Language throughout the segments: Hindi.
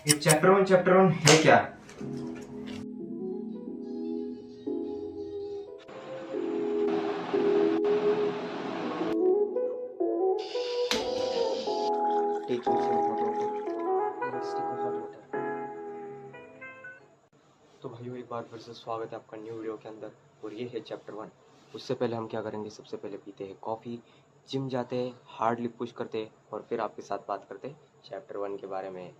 ये चैप्टर 1 है क्या? तो भाइयों एक बार फिर से स्वागत है आपका न्यू वीडियो के अंदर। और ये है चैप्टर 1। उससे पहले हम क्या करेंगे, सबसे पहले पीते हैं कॉफ़ी, जिम जाते हैं, हार्डली पुश करते हैं और फिर आपके साथ बात करते हैं चैप्टर 1 के बारे में।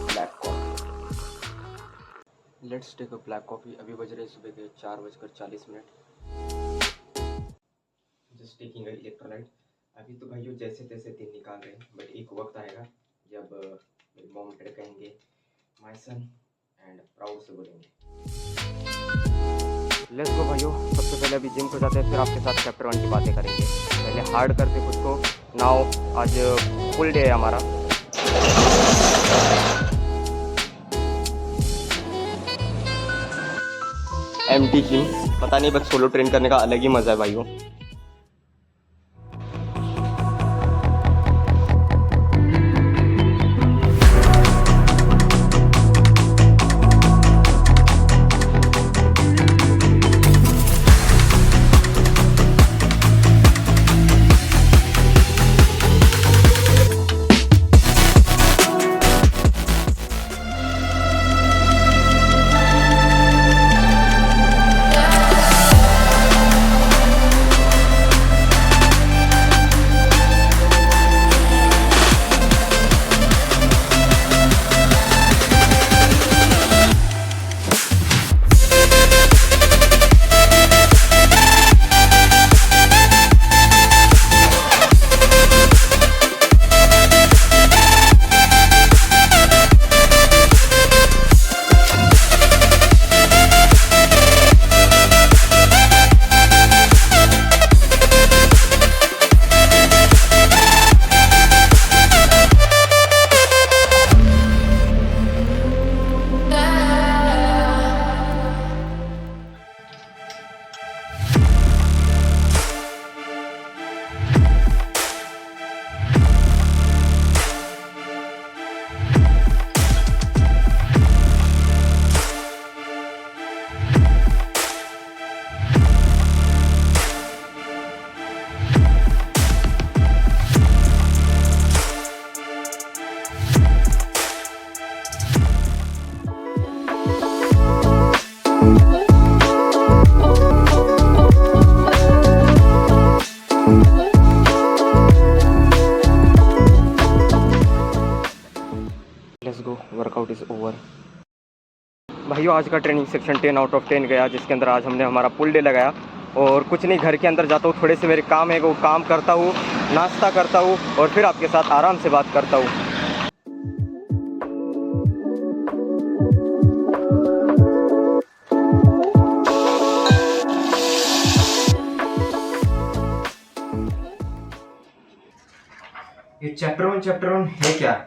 Black coffee, let's take a black coffee. अभी बज रहे सुबह के 4:40। Just taking a electrolyte. अभी तो भाइयों जैसे तैसे दिन निकाल रहे हैं, बट एक वक्त आएगा जब मेरे मॉम डैड कहेंगे माय सन एंड प्राउड से बोलेंगे। लेट्स गो भाइयों। सबसे पहले अभी जिम को जाते हैं, फिर आपके साथ चैप्टर 1 की बातें करेंगे। पहले हार्ड करते खुद को। नाउ आज फुल डे है हमारा। एम्प्टी जिम, पता नहीं, बस सोलो ट्रेन करने का अलग ही मज़ा है भाइयों। Let's go, workout is over. भाइयों आज का ट्रेनिंग सेक्शन 10 आउट ऑफ 10 गया, जिसके अंदर आज हमने हमारा फुल डे लगाया। और कुछ नहीं, घर के अंदर जाता हूँ, थोड़े से मेरे काम है वो काम करता हूँ, नाश्ता करता हूँ और फिर आपके साथ आराम से बात करता हूँ। ये चैप्टर 1 है क्या?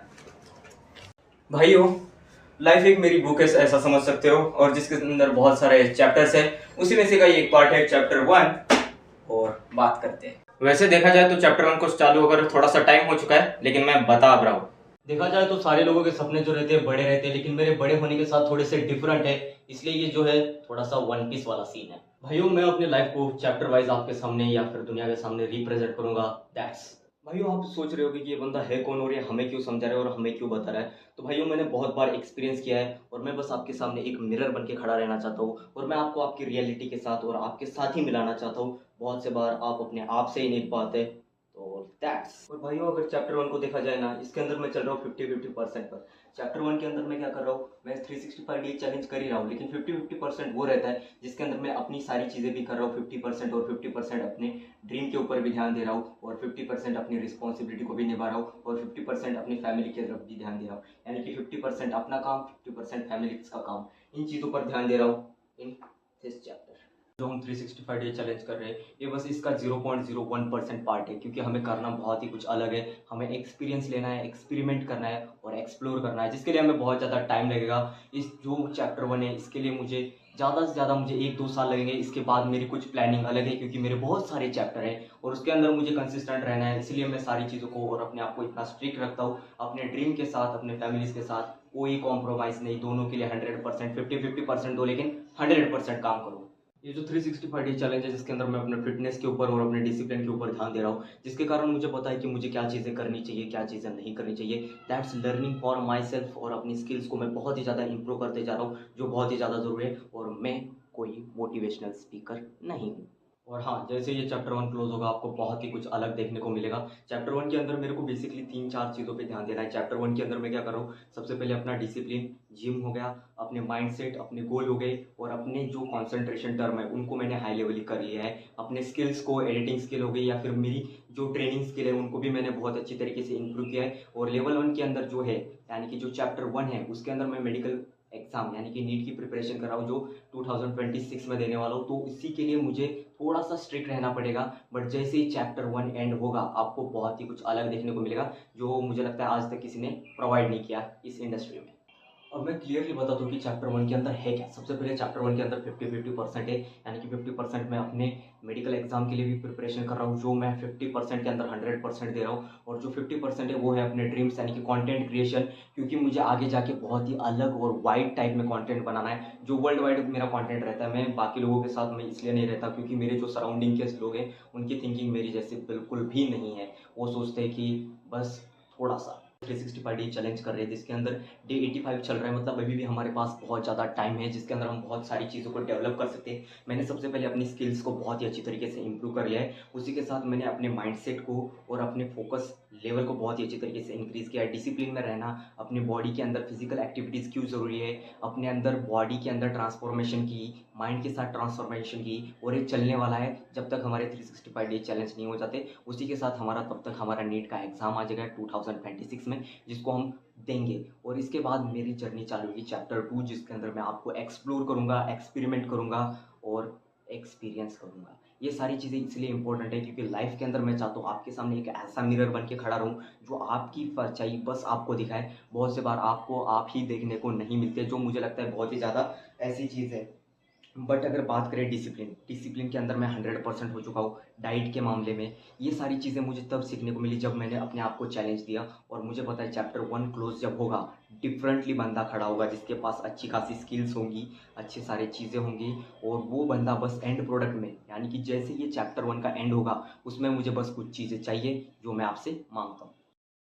भाइयों लाइफ एक मेरी बुक है, ऐसा समझ सकते हो, और जिसके अंदर बहुत सारे चैप्टर्स है, उसी में से का एक पार्ट है चैप्टर 1। और बात करते हैं। वैसे देखा जाए तो चैप्टर 1 को चालू होकर थोड़ा सा टाइम हो चुका है, लेकिन मैं बता रहा हूँ। देखा जाए तो सारे लोगों के सपने जो रहते हैं बड़े रहते हैं, लेकिन मेरे बड़े होने के साथ थोड़े से डिफरेंट है, इसलिए ये जो है थोड़ा सा वन पीस वाला सीन है। भाइयों मैं अपने लाइफ को चैप्टर वाइज आपके सामने या फिर दुनिया के सामने रिप्रेजेंट करूंगा। दैट्स भाइयों आप सोच रहे होगे कि ये बंदा है कौन और ये हमें क्यों समझा रहा है और हमें क्यों बता रहा है। तो भाइयों मैंने बहुत बार एक्सपीरियंस किया है और मैं बस आपके सामने एक मिरर बन के खड़ा रहना चाहता हूँ और मैं आपको आपकी रियलिटी के साथ और आपके साथ ही मिलाना चाहता हूँ। बहुत से बार आप अपने आप से ही नहीं पाते, तो दैट्स। और भाइयों अगर चैप्टर 1 को देखा जाए ना, इसके अंदर मैं चल रहा हूँ 50-50% पर। चैप्टर 1 के अंदर मैं क्या कर रहा हूँ, मैं 365 डे चैलेंज कर ही रहा हूँ, लेकिन 50-50% वो रहता है जिसके अंदर मैं अपनी सारी चीज़ें भी कर रहा हूँ 50%, और 50% अपने ड्रीम के ऊपर भी ध्यान दे रहा हूँ, और 50% अपनी रिस्पॉन्सिबिलिटी को भी निभा रहा हूँ, और 50% अपनी फैमिली की तरफ भी ध्यान दे रहा हूँ। यानी कि 50% अपना काम, 50% फैमिली का काम, इन चीज़ों पर ध्यान दे रहा हूँ इन दिस चैप्टर। जो हम 365 डे चैलेंज कर रहे हैं, ये बस इसका 0.01% पार्ट है, क्योंकि हमें करना बहुत ही कुछ अलग है। हमें एक्सपीरियंस लेना है, एक्सपेरिमेंट करना है और एक्सप्लोर करना है, जिसके लिए हमें बहुत ज़्यादा टाइम लगेगा। इस जो चैप्टर 1 है इसके लिए मुझे ज़्यादा से ज़्यादा मुझे 1-2 साल लगेंगे। इसके बाद मेरी कुछ प्लानिंग अलग है, क्योंकि मेरे बहुत सारे चैप्टर हैं और उसके अंदर मुझे कंसिस्टेंट रहना है। इसलिए मैं सारी चीज़ों को और अपने आप को इतना स्ट्रिक्ट रखता हूँ। अपने ड्रीम के साथ, अपने फैमिलीज़ के साथ कोई कॉम्प्रोमाइज़ नहीं, दोनों के लिए 100%, 50-50% दो, लेकिन 100% काम करो। ये जो 365 डे चैलेंज है, जिसके अंदर मैं अपने फिटनेस के ऊपर और अपने डिसिप्लिन के ऊपर ध्यान दे रहा हूँ, जिसके कारण मुझे पता है कि मुझे क्या चीज़ें करनी चाहिए, क्या चीज़ें नहीं करनी चाहिए। That's learning for my self, और अपनी स्किल्स को मैं बहुत ही ज़्यादा इंप्रूव करते जा रहा हूँ, जो बहुत ही ज़्यादा ज़रूरी है। और मैं कोई मोटिवेशनल स्पीकर नहीं हूँ। और हाँ, जैसे ये चैप्टर 1 क्लोज होगा, आपको बहुत ही कुछ अलग देखने को मिलेगा। चैप्टर 1 के अंदर मेरे को बेसिकली 3-4 चीज़ों पे ध्यान देना है। चैप्टर 1 के अंदर मैं क्या कर रहा हूँ, सबसे पहले अपना डिसिप्लिन, जिम हो गया, अपने माइंडसेट, अपने गोल हो गए, और अपने जो कंसंट्रेशन टर्म है उनको मैंने हाई लेवल ही कर लिया है। अपने स्किल्स को, एडिटिंग स्किल हो गई या फिर मेरी जो ट्रेनिंग स्किल है, उनको भी मैंने बहुत अच्छी तरीके से इंप्रूव किया है। और लेवल 1 के अंदर जो है, यानी कि जो चैप्टर 1 है, उसके अंदर मैं मेडिकल एग्जाम यानी कि नीट की प्रिपरेशन कर रहा हूँ, जो 2026 में देने वाला हूँ। तो इसी के लिए मुझे थोड़ा सा स्ट्रिक्ट रहना पड़ेगा। बट जैसे ही चैप्टर 1 एंड होगा, आपको बहुत ही कुछ अलग देखने को मिलेगा, जो मुझे लगता है आज तक किसी ने प्रोवाइड नहीं किया इस इंडस्ट्री में। और मैं क्लियरली बता दूं कि चैप्टर 1 के अंदर है क्या। सबसे पहले चैप्टर 1 के अंदर 50-50% है, यानी कि 50% मैं अपने मेडिकल एग्जाम के लिए भी प्रिपरेशन कर रहा हूँ, जो मैं 50% के अंदर 100% दे रहा हूँ। और जो 50% है वो है अपने ड्रीम्स, यानी कि कंटेंट क्रिएशन, क्योंकि मुझे आगे जाके बहुत ही अलग और वाइड टाइप में कंटेंट बनाना है। जो वर्ल्ड वाइड मेरा कंटेंट रहता है, मैं बाकी लोगों के साथ मैं इसलिए नहीं रहता क्योंकि मेरे जो सराउंडिंग के लोग हैं, उनकी थिंकिंग मेरी जैसे बिल्कुल भी नहीं है। वो सोचते हैं कि बस थोड़ा सा 365 डे चैलेंज कर रहे हैं, जिसके अंदर डे 85 चल रहा है। मतलब अभी भी हमारे पास बहुत ज़्यादा टाइम है, जिसके अंदर हम बहुत सारी चीज़ों को डेवलप कर सकते हैं। मैंने सबसे पहले अपनी स्किल्स को बहुत ही अच्छी तरीके से इंप्रूव कर लिया है। उसी के साथ मैंने अपने माइंडसेट को और अपने फोकस लेवल को बहुत ही अच्छी तरीके से इंक्रीज़ किया है। डिसिप्लिन में रहना, अपनी बॉडी के अंदर फिजिकल एक्टिविटीज़ क्यों ज़रूरी है, अपने अंदर बॉडी के अंदर ट्रांसफॉर्मेशन की, माइंड के साथ ट्रांसफॉर्मेशन की। और ये चलने वाला है जब तक हमारे 365 डे चैलेंज नहीं हो जाते। उसी के साथ हमारा तब तक हमारा नीट का एग्ज़ाम आ जाएगा 2026 में, जिसको हम देंगे। और इसके बाद मेरी जर्नी चालू होगी चैप्टर 2, जिसके अंदर मैं आपको एक्सप्लोर करूँगा, एक्सपेरिमेंट करूँगा और एक्सपीरियंस करूँगा। ये सारी चीज़ें इसलिए इंपॉर्टेंट है क्योंकि लाइफ के अंदर मैं चाहता हूँ आपके सामने एक ऐसा मिरर बन के खड़ा रहूँ, जो आपकी परछाई बस आपको दिखाए। बहुत से बार आपको आप ही देखने को नहीं मिलते, जो मुझे लगता है बहुत ही ज़्यादा ऐसी चीज़ है। बट अगर बात करें डिसिप्लिन के अंदर मैं 100% हो चुका हूँ। डाइट के मामले में ये सारी चीज़ें मुझे तब सीखने को मिली जब मैंने अपने आप को चैलेंज दिया। और मुझे पता है चैप्टर 1 क्लोज जब होगा, डिफरेंटली बंदा खड़ा होगा, जिसके पास अच्छी खासी स्किल्स होंगी, अच्छी सारी चीज़ें होंगी। और वो बंदा बस एंड प्रोडक्ट में, यानी कि जैसे ये चैप्टर 1 का एंड होगा, उसमें मुझे बस कुछ चीज़ें चाहिए जो मैं आपसे मांगता हूँ।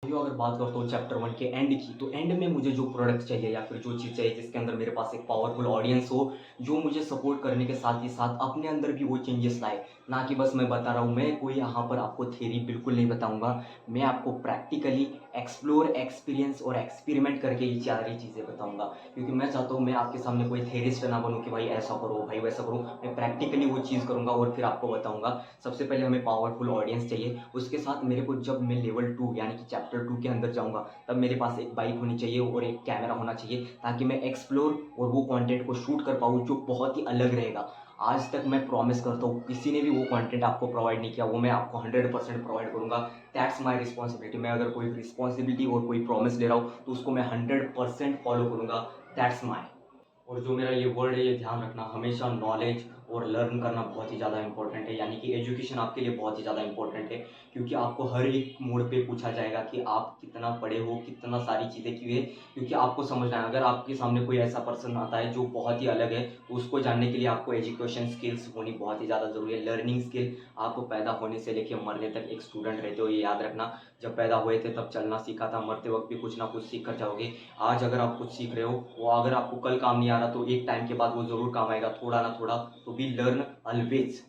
अगर बात करता हूँ चैप्टर 1 के एंड की, तो एंड में मुझे जो प्रोडक्ट चाहिए या फिर जो चीज़ चाहिए, जिसके अंदर मेरे पास एक पावरफुल ऑडियंस हो, जो मुझे सपोर्ट करने के साथ ही साथ अपने अंदर भी वो चेंजेस लाए। ना कि बस मैं बता रहा हूँ, मैं कोई यहाँ पर आपको थ्योरी बिल्कुल नहीं बताऊँगा। मैं आपको प्रैक्टिकली एक्सप्लोर, एक्सपीरियंस और एक्सपेरिमेंट करके ये सारी चीज़ें बताऊँगा। क्योंकि मैं चाहता हूँ मैं आपके सामने कोई थेरिस्ट ना बनूँ कि भाई ऐसा करो, भाई वैसा करो। मैं प्रैक्टिकली वो चीज़ करूँगा और फिर आपको बताऊँगा। सबसे पहले हमें पावरफुल ऑडियंस चाहिए। उसके साथ मेरे को जब मैं लेवल 2 यानी कि चैप्टर 2 के अंदर जाऊँगा, तब मेरे पास एक बाइक होनी चाहिए और एक कैमरा होना चाहिए, ताकि मैं एक्सप्लोर और वो कंटेंट को शूट कर पाऊँ जो बहुत ही अलग रहेगा। आज तक मैं प्रॉमिस करता हूँ, किसी ने भी वो कंटेंट आपको प्रोवाइड नहीं किया, वो मैं आपको 100% प्रोवाइड करूँगा। That's my responsibility. मैं अगर कोई रिस्पॉन्सिबिलिटी और कोई प्रॉमिस ले रहा हूँ, तो उसको मैं 100% फॉलो करूँगा। That's my. और जो मेरा ये वर्ड है, ये ध्यान रखना, हमेशा नॉलेज और लर्न करना बहुत ही ज़्यादा इंपॉर्टेंट है। यानी कि एजुकेशन आपके लिए बहुत ही ज़्यादा इंपॉर्टेंट है, क्योंकि आपको हर एक मोड़ पे पूछा जाएगा कि आप कितना पढ़े हो, कितना सारी चीज़ें की है, क्योंकि आपको समझना है। अगर आपके सामने कोई ऐसा पर्सन आता है जो बहुत ही अलग है, तो उसको जानने के लिए आपको एजुकेशन स्किल्स होनी बहुत ही ज़्यादा ज़रूरी है। लर्निंग स्किल, आप पैदा होने से लेकर मरने तक एक स्टूडेंट रहते हो, ये याद रखना। जब पैदा हुए थे तब चलना सीखा था, मरते वक्त भी कुछ ना कुछ सीख कर जाओगे। आज अगर आप कुछ सीख रहे हो, वो अगर आपको कल काम नहीं आ रहा, तो एक टाइम के बाद वो ज़रूर काम आएगा, थोड़ा ना थोड़ा। तो बी लर्न ऑलवेज।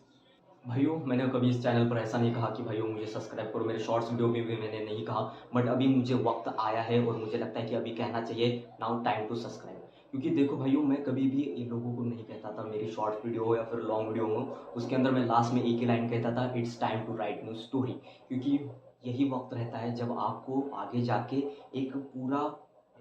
भाइयों, मैंने कभी इस चैनल पर ऐसा नहीं कहा कि भाइयों मुझे सब्सक्राइब करो। मेरे शॉर्ट्स वीडियो में भी मैंने नहीं कहा, बट अभी मुझे वक्त आया है और मुझे लगता है कि अभी कहना चाहिए, नाउ टाइम टू सब्सक्राइब। क्योंकि देखो भाइयों, मैं कभी भी इन लोगों को नहीं कहता था, मेरी शॉर्ट वीडियो हो या फिर लॉन्ग वीडियो हो, उसके अंदर मैं लास्ट में एक ही लाइन कहता था, it's time to write new story. क्योंकि यही वक्त रहता है जब आपको आगे जाके एक पूरा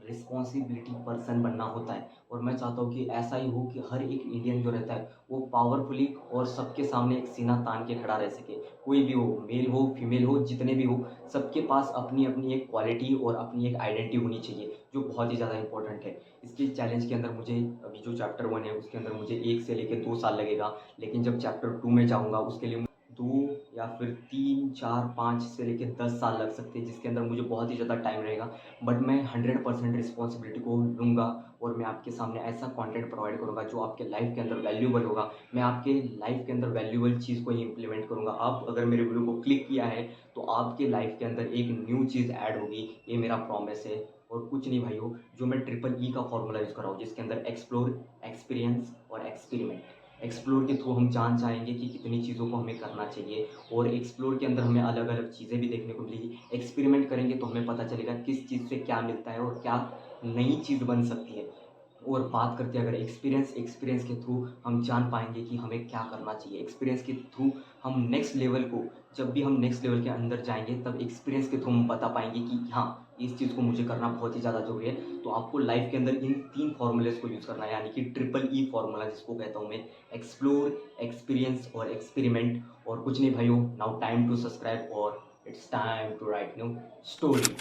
रिस्पॉन्सिबिलिटी पर्सन बनना होता है। और मैं चाहता हूँ कि ऐसा ही हो कि हर एक इंडियन जो रहता है वो पावरफुली और सबके सामने एक सीना तान के खड़ा रह सके। कोई भी हो, मेल हो फीमेल हो, जितने भी हो, सबके पास अपनी अपनी एक क्वालिटी और अपनी एक आइडेंटिटी होनी चाहिए, जो बहुत ही ज़्यादा इंपॉर्टेंट है। इसके चैलेंज के अंदर मुझे अभी जो चैप्टर 1 है उसके अंदर मुझे 1 से लेकर 2 साल लगेगा, लेकिन जब चैप्टर 2 में जाऊँगा उसके लिए 2 या फिर 3, 4, 5 से लेके 10 साल लग सकते हैं, जिसके अंदर मुझे बहुत ही ज़्यादा टाइम रहेगा। बट मैं 100% रिस्पॉन्सिबिलिटी को लूँगा और मैं आपके सामने ऐसा कंटेंट प्रोवाइड करूँगा जो आपके लाइफ के अंदर वैल्यूएबल होगा। मैं आपके लाइफ के अंदर वैल्यूएबल चीज़ को ही इम्प्लीमेंट करूँगा। आप अगर मेरे वीडियो को क्लिक किया है तो आपके लाइफ के अंदर एक न्यू चीज़ ऐड होगी, ये मेरा प्रॉमिस है। और कुछ नहीं भाइयों, जो मैं ट्रिपल ई का फॉर्मूला यूज़ कर रहा हूँ, जिसके अंदर एक्सप्लोर, एक्सपीरियंस और एक्सपेरिमेंट। एक्सप्लोर के थ्रू हम जान जाएंगे कि कितनी चीज़ों को हमें करना चाहिए, और एक्सप्लोर के अंदर हमें अलग अलग चीज़ें भी देखने को मिलेगी। एक्सपेरिमेंट करेंगे तो हमें पता चलेगा किस चीज़ से क्या मिलता है और क्या नई चीज़ बन सकती है। और बात करते हैं अगर एक्सपीरियंस, एक्सपीरियंस के थ्रू हम जान पाएंगे कि हमें क्या करना चाहिए। एक्सपीरियंस के थ्रू हम नेक्स्ट लेवल को, जब भी हम नेक्स्ट लेवल के अंदर जाएंगे तब एक्सपीरियंस के थ्रू हम बता पाएंगे कि हाँ, इस चीज़ को मुझे करना बहुत ही ज़्यादा ज़रूरी है। तो आपको लाइफ के अंदर इन 3 फार्मूलेज़ को यूज़ करना है, यानी कि ट्रिपल ई फार्मूला जिसको कहता हूँ मैं, एक्सप्लोर, एक्सपीरियंस और एक्सपेरिमेंट। और कुछ नहीं भाइयों, नाउ टाइम टू सब्सक्राइब और it's time to write new story.